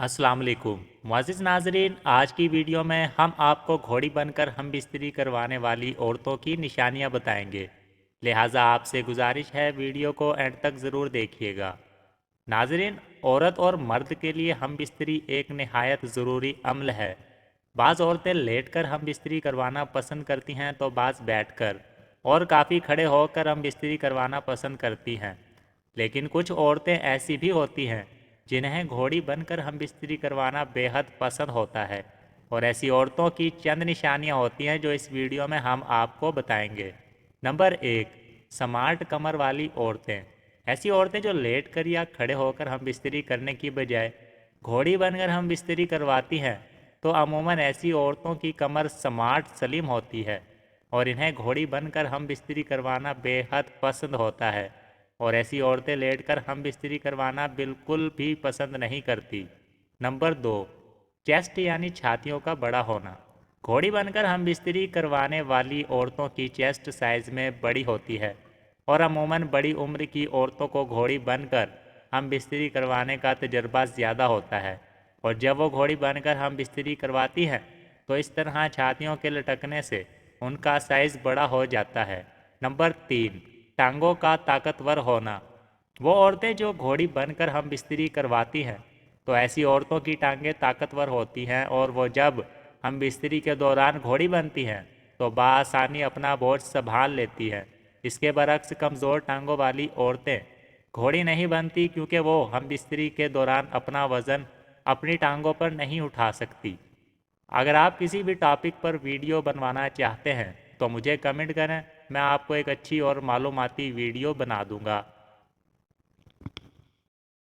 अस्सलाम वालेकुम मुअज़्ज़िज़ नाज़रीन, आज की वीडियो में हम आपको घोड़ी बनकर हम बिस्तरी करवाने वाली औरतों की निशानियां बताएंगे। लिहाजा आपसे गुजारिश है वीडियो को एंड तक ज़रूर देखिएगा। नाज़रीन, औरत और मर्द के लिए हम बिस्तरी एक नहायत ज़रूरी अमल है। बाज़ औरतें लेटकर हम बिस्तरी करवाना पसंद करती हैं तो बाज़ बैठकर और काफ़ी खड़े होकर हम बिस्तरी करवाना पसंद करती हैं। लेकिन कुछ औरतें ऐसी भी होती हैं जिन्हें घोड़ी बनकर हम बिस्तरी करवाना बेहद पसंद होता है, और ऐसी औरतों की चंद निशानियां होती हैं जो इस वीडियो में हम आपको बताएंगे। नंबर 1, स्मार्ट कमर वाली औरतें। ऐसी औरतें जो लेट कर या खड़े होकर हम बिस्तरी करने की बजाय घोड़ी बनकर हम बिस्तरी करवाती हैं, तो अमूमन ऐसी औरतों की कमर स्मार्ट सलीम होती है और इन्हें घोड़ी बनकर हम बिस्तरी करवाना बेहद पसंद होता है, और ऐसी औरतें लेटकर हम बिस्तरी करवाना बिल्कुल भी पसंद नहीं करती। नंबर 2, चेस्ट यानी छातियों का बड़ा होना। घोड़ी बनकर हम बिस्तरी करवाने वाली औरतों की चेस्ट साइज़ में बड़ी होती है, और अमूमन बड़ी उम्र की औरतों को घोड़ी बनकर हम बिस्तरी करवाने का तजर्बा ज़्यादा होता है, और जब वो घोड़ी बनकर हम बिस्तरी करवाती हैं तो इस तरह छातियों के लटकने से उनका साइज़ बड़ा हो जाता है। नंबर 3, टांगों का ताकतवर होना। वो औरतें जो घोड़ी बनकर हम बिस्तरी करवाती हैं तो ऐसी औरतों की टांगें ताकतवर होती हैं, और वो जब हम बिस्तरी के दौरान घोड़ी बनती हैं तो बआसानी अपना बोझ संभाल लेती हैं। इसके बरक्स कमज़ोर टांगों वाली औरतें घोड़ी नहीं बनती, क्योंकि वो हम बिस्तरी के दौरान अपना वज़न अपनी टांगों पर नहीं उठा सकती। अगर आप किसी भी टॉपिक पर वीडियो बनवाना चाहते हैं तो मुझे कमेंट करें, मैं आपको एक अच्छी और मालूमाती वीडियो बना दूंगा।